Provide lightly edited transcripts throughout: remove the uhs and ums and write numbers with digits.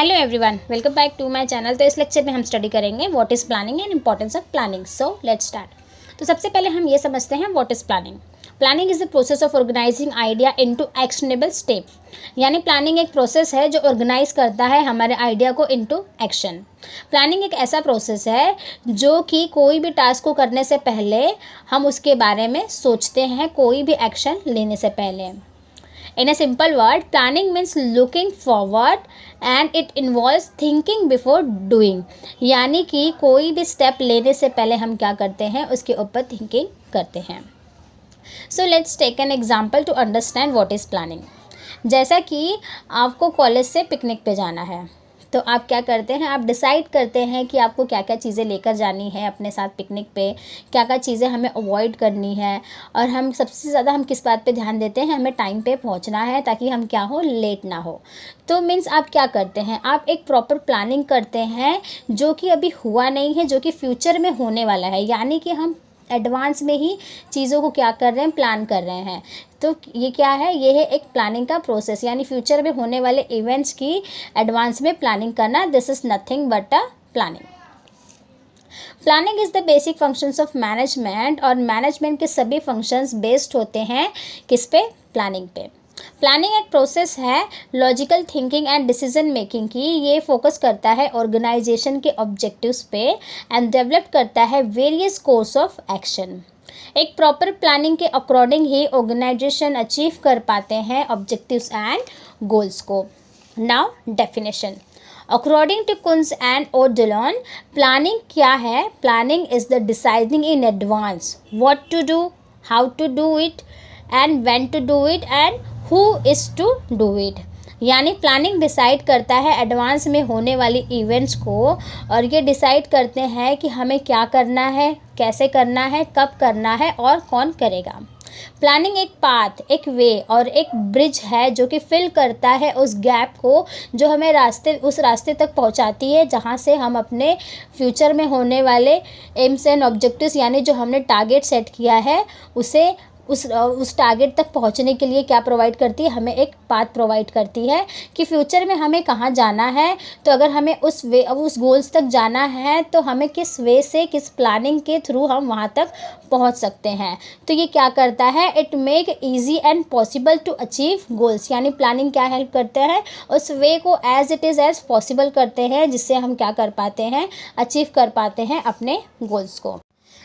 Hello everyone, welcome back to my channel. तो इस lecture में हम स्टडी करेंगे what is planning and importance of planning. So let's start. तो सबसे पहले हम ये समझते हैं what is planning. Planning is the process of organizing idea into actionable step. यानी प्लानिंग एक प्रोसेस है जो ऑर्गेनाइज करता है हमारे आइडिया को इनटू एक्शन। प्लानिंग एक ऐसा प्रोसेस है जो कि कोई भी टास्क को करने से पहले हम उसके बारे में सोचते हैं, कोई भी एक्शन लेने से पहले। In a simple word, planning means looking forward and it involves thinking before doing। यानी कि कोई भी स्टेप लेने से पहले हम क्या करते हैं, उसके ऊपर थिंकिंग करते हैं। So let's take an example to understand what is planning। जैसा कि आपको कॉलेज से पिकनिक पे जाना है, तो आप क्या करते हैं, आप डिसाइड करते हैं कि आपको क्या क्या चीज़ें लेकर जानी है अपने साथ पिकनिक पे, क्या क्या चीज़ें हमें अवॉइड करनी है। और हम सबसे ज़्यादा हम किस बात पे ध्यान देते हैं, हमें टाइम पे पहुंचना है ताकि हम क्या हो, लेट ना हो। तो मीन्स आप क्या करते हैं, आप एक प्रॉपर प्लानिंग करते हैं जो कि अभी हुआ नहीं है, जो कि फ्यूचर में होने वाला है। यानी कि हम एडवांस में ही चीज़ों को क्या कर रहे हैं, प्लान कर रहे हैं। तो ये क्या है, ये है एक प्लानिंग का प्रोसेस, यानी फ्यूचर में होने वाले इवेंट्स की एडवांस में प्लानिंग करना। This is nothing but a planning. Planning is the basic functions of management, और मैनेजमेंट के सभी फंक्शंस बेस्ड होते हैं किस पे, प्लानिंग पे। प्लानिंग एक प्रोसेस है logical thinking and decision making की। ये फोकस करता है ऑर्गेनाइजेशन के ऑब्जेक्टिव्स पे एंड डेवलप करता है वेरियस कोर्स ऑफ एक्शन। एक प्रॉपर प्लानिंग के अकॉर्डिंग ही ऑर्गेनाइजेशन अचीव कर पाते हैं ऑब्जेक्टिव्स एंड गोल्स को। Now definition. According to Koontz and ओडलॉन, प्लानिंग क्या है, planning is the deciding in advance what to do, how to do it and when to do it and who is to do it. यानी planning decide करता है advance में होने वाली events को, और ये डिसाइड करते हैं कि हमें क्या करना है, कैसे करना है, कब करना है और कौन करेगा। प्लानिंग एक पाथ, एक वे और एक ब्रिज है जो कि फिल करता है उस गैप को जो हमें उस रास्ते तक पहुंचाती है जहां से हम अपने फ्यूचर में होने वाले एम्स एंड ऑब्जेक्टिव्स, यानी जो हमने टारगेट सेट किया है, उसे उस टारगेट तक पहुंचने के लिए क्या प्रोवाइड करती है, हमें एक पाथ प्रोवाइड करती है कि फ्यूचर में हमें कहाँ जाना है। तो अगर हमें उस गोल्स तक जाना है तो हमें किस वे से, किस प्लानिंग के थ्रू हम वहाँ तक पहुँच सकते हैं। तो ये क्या करता है, it make easy and possible to achieve goals. यानी प्लानिंग क्या हेल्प करते हैं, उस वे को as it is as possible करते हैं जिससे हम क्या कर पाते हैं, अचीव कर पाते हैं अपने गोल्स को।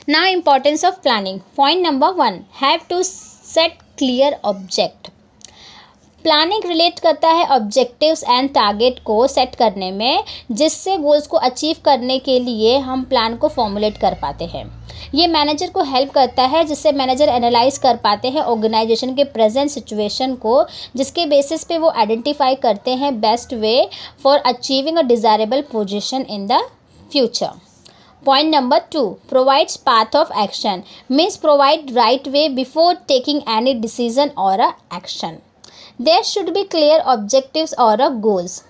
Now importance of planning. Point number 1, have to set clear object. Planning relate करता है ऑब्जेक्टिव्स एंड टारगेट को सेट करने में, जिससे गोल्स को अचीव करने के लिए हम प्लान को फॉर्मुलेट कर पाते हैं। ये मैनेजर को हेल्प करता है, जिससे मैनेजर एनालाइज कर पाते हैं ऑर्गेनाइजेशन के प्रेजेंट सिचुएशन को, जिसके बेसिस पे वो आइडेंटिफाई करते हैं best way for achieving a desirable position in the future. Point number 2, provides path of action, means provide right way before taking any decision or a action. There should be clear objectives or a goals.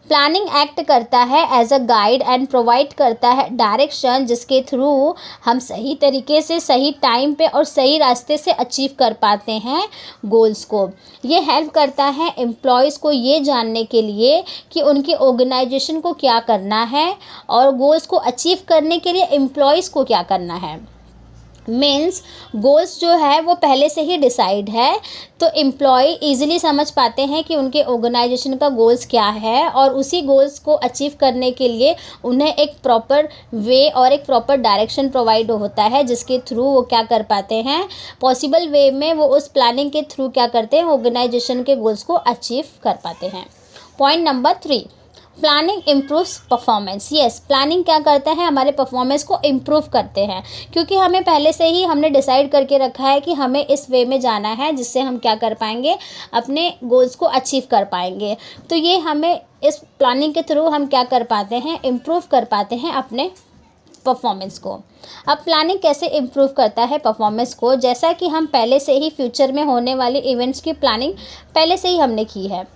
Planning act करता है as a guide and provide करता है direction, जिसके through हम सही तरीके से, सही टाइम पे और सही रास्ते से अचीव कर पाते हैं गोल्स को। ये हेल्प करता है एम्प्लॉयज़ को ये जानने के लिए कि उनकी ऑर्गेनाइजेशन को क्या करना है और गोल्स को अचीव करने के लिए एम्प्लॉयज़ को क्या करना है। मीन्स गोल्स जो है वो पहले से ही डिसाइड है, तो एम्प्लॉय इजीली समझ पाते हैं कि उनके ऑर्गेनाइजेशन का गोल्स क्या है, और उसी गोल्स को अचीव करने के लिए उन्हें एक प्रॉपर वे और एक प्रॉपर डायरेक्शन प्रोवाइड होता है, जिसके थ्रू वो क्या कर पाते हैं, पॉसिबल वे में वो उस प्लानिंग के थ्रू क्या करते हैं, ऑर्गेनाइजेशन के गोल्स को अचीव कर पाते हैं। Point number 3, planning improves performance. Yes, planning क्या करता है, हमारे परफॉर्मेंस को इम्प्रूव करते हैं, क्योंकि हमें पहले से ही हमने डिसाइड करके रखा है कि हमें इस वे में जाना है, जिससे हम क्या कर पाएंगे, अपने गोल्स को अचीव कर पाएंगे। तो ये हमें इस प्लानिंग के थ्रू हम क्या कर पाते हैं, इम्प्रूव कर पाते हैं अपने परफॉर्मेंस को। अब प्लानिंग कैसे इम्प्रूव करता है परफॉर्मेंस को, जैसा कि हम पहले से ही फ्यूचर में होने वाले इवेंट्स की प्लानिंग पहले से ही हमने की है,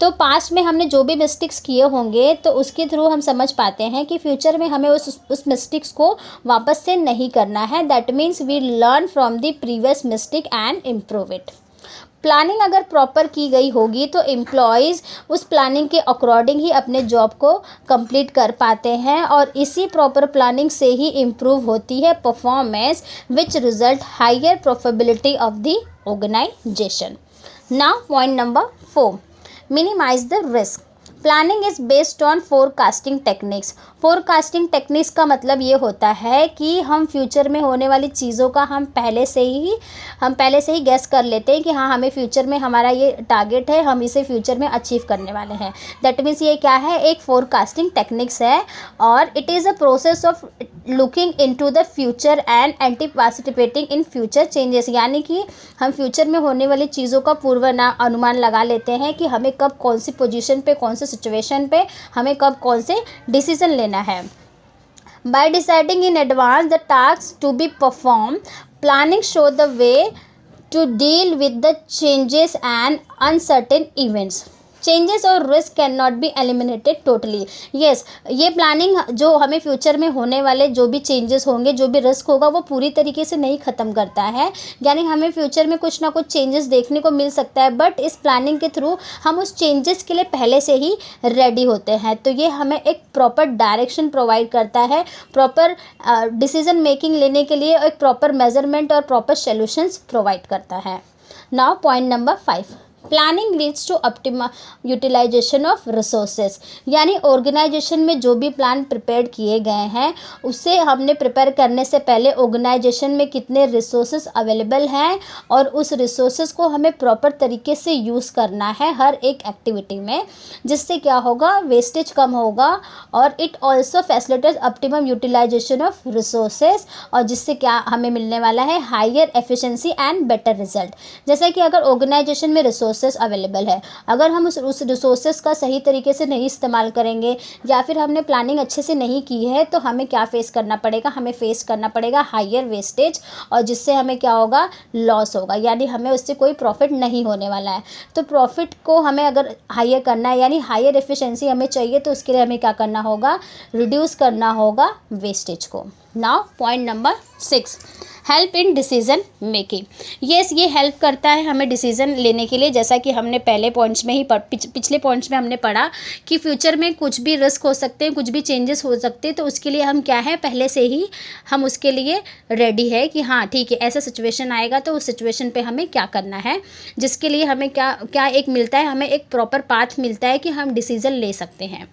तो पास्ट में हमने जो भी मिस्टेक्स किए होंगे तो उसके थ्रू हम समझ पाते हैं कि फ्यूचर में हमें उस मिस्टेक्स को वापस से नहीं करना है। That means we learn from the previous mistake and improve it. Planning अगर प्रॉपर की गई होगी तो एम्प्लॉयज़ उस प्लानिंग के अकॉर्डिंग ही अपने जॉब को कंप्लीट कर पाते हैं और इसी प्रॉपर प्लानिंग से ही इम्प्रूव होती है performance which result higher profitability of the organisation. Now point number 4, minimise the risk. Planning is based on forecasting techniques. Forecasting techniques का मतलब ये होता है कि हम फ्यूचर में होने वाली चीज़ों का हम पहले से ही गेस कर लेते हैं कि हाँ, हमें फ्यूचर में हमारा ये टारगेट है, हम इसे फ्यूचर में अचीव करने वाले हैं। दैट मीन्स ये क्या है, एक फोरकास्टिंग टेक्निक्स है और it is a process of looking into the future and anticipating in future changes. यानी कि हम फ्यूचर में होने वाली चीज़ों का अनुमान लगा लेते हैं कि हमें कब कौन सी पोजीशन पे, कौन से सिचुएशन पे हमें कब कौन से डिसीजन लेना है। By deciding in advance the task to be perform, planning show the way to deal with the changes and uncertain events. Changes और risk can not be eliminated totally. Yes, ये planning जो हमें future में होने वाले जो भी changes होंगे, जो भी रिस्क होगा, वो पूरी तरीके से नहीं ख़त्म करता है। यानी हमें फ्यूचर में कुछ ना कुछ चेंजेस देखने को मिल सकता है, बट इस प्लानिंग के थ्रू हम उस चेंजेस के लिए पहले से ही रेडी होते हैं। तो ये हमें एक प्रॉपर डायरेक्शन प्रोवाइड करता है, प्रॉपर डिसीजन मेकिंग लेने के लिए एक प्रॉपर मेजरमेंट और प्रॉपर सोल्यूशंस प्रोवाइड करता है। Now point number 5, planning leads to optimum utilization of resources. यानी ऑर्गेनाइजेशन में जो भी प्लान प्रिपेयर किए गए हैं, उसे हमने प्रिपेयर करने से पहले ऑर्गेनाइजेशन में कितने रिसोर्सेज अवेलेबल हैं और उस रिसोर्सेज को हमें प्रॉपर तरीके से यूज़ करना है हर एक एक्टिविटी में, जिससे क्या होगा, वेस्टेज कम होगा और it also facilitates optimum utilization of resources, और जिससे क्या हमें मिलने वाला है, higher efficiency and better result. जैसे कि अगर ऑर्गेनाइजेशन में रिसोर्सेज अवेलेबल है, अगर हम उस रिसोर्सेज का सही तरीके से नहीं इस्तेमाल करेंगे या फिर हमने प्लानिंग अच्छे से नहीं की है, तो हमें क्या फेस करना पड़ेगा, हमें फेस करना पड़ेगा हायर वेस्टेज, और जिससे हमें क्या होगा, लॉस होगा। यानी हमें उससे कोई प्रॉफिट नहीं होने वाला है। तो प्रॉफिट को हमें अगर हायर करना है, यानी हायर एफिशिएंसी हमें चाहिए, तो उसके लिए हमें क्या करना होगा, रिड्यूस करना होगा वेस्टेज को। Now point number 6, help in decision making. ये हेल्प करता है हमें डिसीज़न लेने के लिए। जैसा कि हमने पहले पॉइंट्स में ही पिछले पॉइंट्स में हमने पढ़ा कि फ्यूचर में कुछ भी रिस्क हो सकते हैं, कुछ भी चेंजेस हो सकते हैं, तो उसके लिए हम क्या है, पहले से ही हम उसके लिए रेडी है कि हाँ ठीक है, ऐसा सिचुएशन आएगा तो उस सिचुएशन पे हमें क्या करना है, जिसके लिए हमें क्या एक मिलता है, हमें एक प्रॉपर पाथ मिलता है कि हम डिसीज़न ले सकते हैं।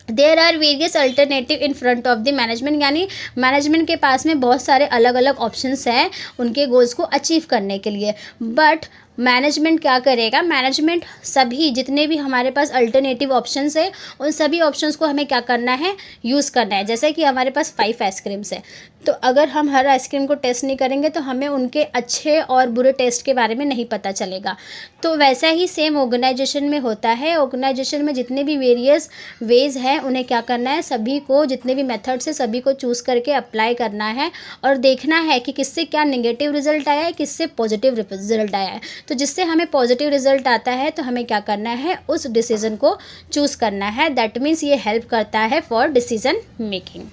There are various alternative in front of the management. यानी मैनेजमेंट के पास में बहुत सारे अलग अलग ऑप्शंस हैं उनके गोल्स को अचीव करने के लिए, बट मैनेजमेंट क्या करेगा, मैनेजमेंट सभी जितने भी हमारे पास अल्टरनेटिव ऑप्शंस है, उन सभी ऑप्शंस को हमें क्या करना है, यूज़ करना है। जैसे कि हमारे पास 5 आइसक्रीम्स है, तो अगर हम हर आइसक्रीम को टेस्ट नहीं करेंगे तो हमें उनके अच्छे और बुरे टेस्ट के बारे में नहीं पता चलेगा। तो वैसा ही सेम ऑर्गेनाइजेशन में होता है। ऑर्गेनाइजेशन में जितने भी वेरियस वेज हैं, उन्हें क्या करना है, सभी को, जितने भी मेथड्स है, सभी को चूज़ करके अप्लाई करना है और देखना है कि किससे क्या नेगेटिव रिजल्ट आया है, किससे पॉजिटिव रिजल्ट आया है। तो जिससे हमें पॉजिटिव रिजल्ट आता है तो हमें क्या करना है, उस डिसीज़न को चूज़ करना है। दैट मीन्स ये हेल्प करता है for decision making.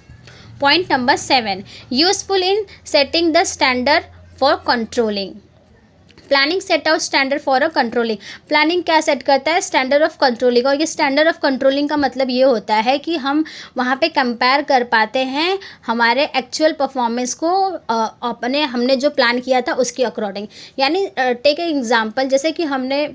Point number 7, useful in setting the standard for controlling. Planning set out standard for a controlling. Planning क्या सेट करता है, स्टैंडर्ड ऑफ कंट्रोलिंग। और ये स्टैंडर्ड ऑफ कंट्रोलिंग का मतलब ये होता है कि हम वहाँ पे कंपेयर कर पाते हैं हमारे एक्चुअल परफॉर्मेंस को हमने जो प्लान किया था उसके अकॉर्डिंग। यानी टेक ए एग्जांपल, जैसे कि हमने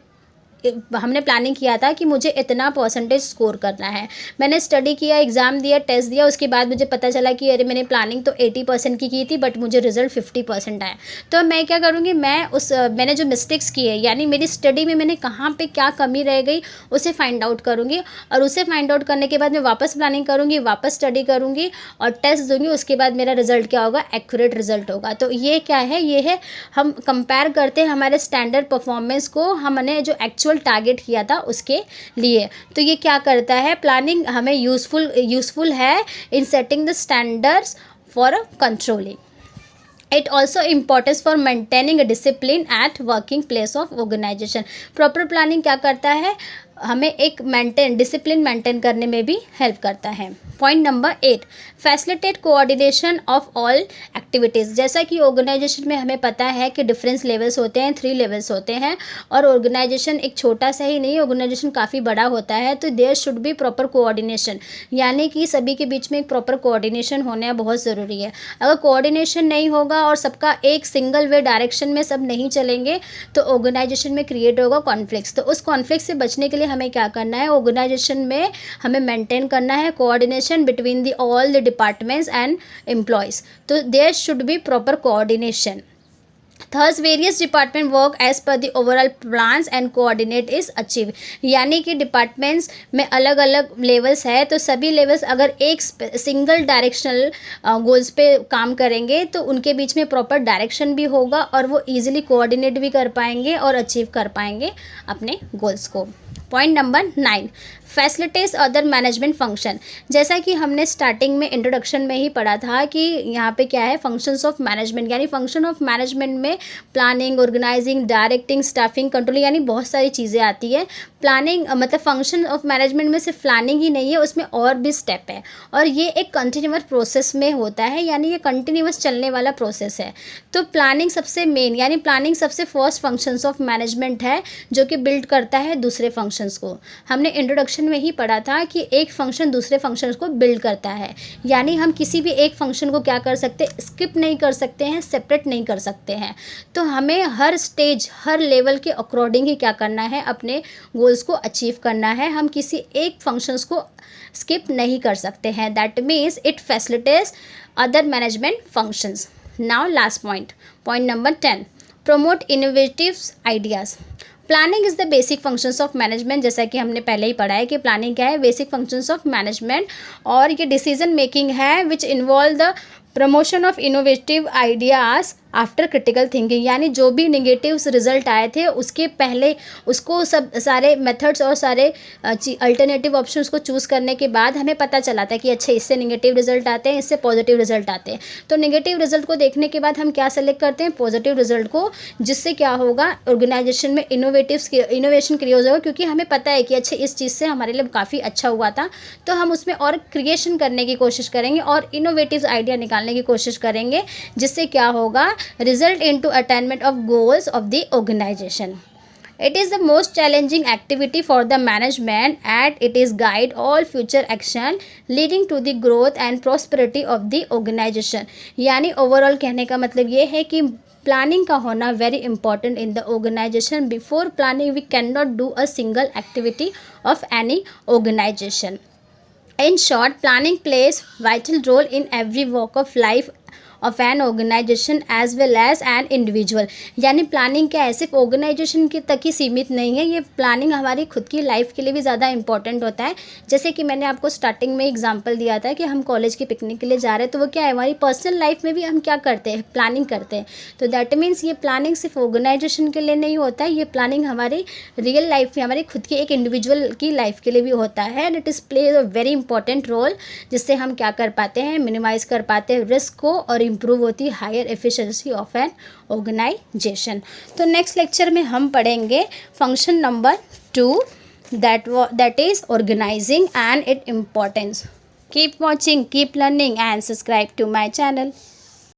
प्लानिंग किया था कि मुझे इतना परसेंटेज स्कोर करना है, मैंने स्टडी किया, एग्ज़ाम दिया, टेस्ट दिया, उसके बाद मुझे पता चला कि अरे मैंने प्लानिंग तो 80% की थी, बट मुझे रिजल्ट 50% आया। तो मैं क्या करूँगी, मैंने जो मिस्टेक्स की है, यानी मेरी स्टडी में मैंने कहाँ पे क्या कमी रह गई, उसे फाइंड आउट करूँगी, और उसे फाइंड आउट करने के बाद मैं वापस प्लानिंग करूँगी, वापस स्टडी करूँगी और टेस्ट दूँगी। उसके बाद मेरा रिजल्ट क्या होगा, एक्यूरेट रिजल्ट होगा। तो ये क्या है, ये है हम कंपेयर करते हैं हमारे स्टैंडर्ड परफॉर्मेंस को हमने जो एक्चुअल टारगेट किया था उसके लिए। तो ये क्या करता है, प्लानिंग हमें यूजफुल है in setting the standards for controlling. It also importance for maintaining discipline at working place of organization. Proper planning क्या करता है, हमें एक डिसिप्लिन मेंटेन करने में भी हेल्प करता है। Point number 8, facilitate coordination of all activities. जैसा कि ऑर्गेनाइजेशन में हमें पता है कि डिफरेंस लेवल्स होते हैं, 3 लेवल्स होते हैं, और ऑर्गेनाइजेशन एक छोटा सा ही नहीं, ऑर्गेनाइजेशन काफ़ी बड़ा होता है, तो there should be proper coordination, यानी कि सभी के बीच में एक प्रॉपर कोऑर्डिनेशन होना बहुत ज़रूरी है। अगर कोऑर्डिनेशन नहीं होगा और सबका एक सिंगल वे डायरेक्शन में सब नहीं चलेंगे तो ऑर्गेनाइजेशन में क्रिएट होगा कॉन्फ्लिक्ट्स। तो उस कॉन्फ्लिक्ट से बचने के लिए हमें क्या करना है, ऑर्गेनाइजेशन में हमें मेंटेन करना है coordination between the all the departments and employees. So there should be proper coordination. Thus various department work as per the overall plans and coordinate is achieved. यानी कि डिपार्टमेंट्स में अलग अलग लेवल्स है, तो सभी लेवल्स अगर एक सिंगल डायरेक्शनल गोल्स पे काम करेंगे तो उनके बीच में प्रॉपर डायरेक्शन भी होगा और वो इजीली कोऑर्डिनेट भी कर पाएंगे और अचीव कर पाएंगे अपने गोल्स को। Point number 9, facilitates other management function. जैसा कि हमने स्टार्टिंग में इंट्रोडक्शन में ही पढ़ा था कि यहाँ पे क्या है, फंक्शंस ऑफ मैनेजमेंट, यानी फंक्शन ऑफ मैनेजमेंट में planning, organizing, directing, staffing, controlling, यानी बहुत सारी चीज़ें आती है। प्लानिंग मतलब फंक्शन ऑफ मैनेजमेंट में सिर्फ प्लानिंग ही नहीं है, उसमें और भी स्टेप है और ये एक कंटिन्यूअस प्रोसेस में होता है, यानी ये कंटिन्यूअस चलने वाला प्रोसेस है। तो प्लानिंग सबसे मेन, यानी प्लानिंग सबसे फर्स्ट फंक्शंस ऑफ मैनेजमेंट है जो कि बिल्ड करता है दूसरे फंक्शंस को। हमने इंट्रोडक्शन में ही पढ़ा था कि एक फंक्शन दूसरे फंक्शन को बिल्ड करता है, यानी हम किसी भी एक फंक्शन को क्या कर सकते, स्किप नहीं कर सकते हैं, सेपरेट नहीं कर सकते हैं। तो हमें हर स्टेज, हर लेवल के अकॉर्डिंग ही क्या करना है, अपने गोल्स को अचीव करना है। हम किसी एक फंक्शंस को स्किप नहीं कर सकते हैं। That means it facilitates other management functions. Now last point number 10, promote innovative ideas. Planning is the basic functions of management. जैसा कि हमने पहले ही पढ़ा है कि प्लानिंग क्या है, बेसिक फंक्शंस ऑफ मैनेजमेंट, और ये डिसीजन मेकिंग है which involve the promotion of innovative ideas after critical thinking, यानी जो भी निगेटिव रिजल्ट आए थे उसके पहले उसको सब सारे मेथड्स और सारे अल्टरनेटिव ऑप्शंस को चूज़ करने के बाद हमें पता चला था कि अच्छा इससे निगेटिव रिजल्ट आते हैं, इससे पॉजिटिव रिजल्ट आते हैं। तो निगेटिव रिजल्ट को देखने के बाद हम क्या सेलेक्ट करते हैं, पॉजिटिव रिजल्ट को, जिससे क्या होगा, ऑर्गेनाइजेशन में इनोवेशन क्रिएट होगा, क्योंकि हमें पता है कि अच्छा इस चीज़ से हमारे लिए काफ़ी अच्छा हुआ था, तो हम उसमें और क्रिएशन करने की कोशिश करेंगे और इनोवेटिव आइडिया निकालने की कोशिश करेंगे, जिससे क्या होगा, result into attainment of goals of the organization. It is the most challenging activity for the management and it is guide all future action leading to the growth and prosperity of the organization. यानी overall कहने का मतलब ये है कि planning का होना very important in the organization. Before planning we cannot do a single activity of any organization. In short, planning plays vital role in every walk of life of an organization as well as an individual. यानी planning क्या है, सिर्फ organisation के तक ही सीमित नहीं है, ये प्लानिंग हमारी खुद की लाइफ के लिए भी ज़्यादा इंपॉर्टेंट होता है। जैसे कि मैंने आपको स्टार्टिंग में एग्जांपल दिया था कि हम कॉलेज की पिकनिक के लिए जा रहे हैं, तो वो क्या है, हमारी पर्सनल लाइफ में भी हम क्या करते हैं, प्लानिंग करते हैं। तो दैट मीन्स ये प्लानिंग सिर्फ ऑर्गेनाइजेशन के लिए नहीं होता है, ये प्लानिंग हमारी रियल लाइफ में, हमारी खुद की एक इंडिविजुअल की लाइफ के लिए भी होता है। And it is play a very important role, जिससे हम क्या कर पाते हैं, मिनिमाइज़ कर पाते हैं रिस्क को और इम्प्रूव होती है higher efficiency of an organization. तो नेक्स्ट लेक्चर में हम पढ़ेंगे function number 2, that is organizing and it importance. Keep watching, keep learning and subscribe to my channel.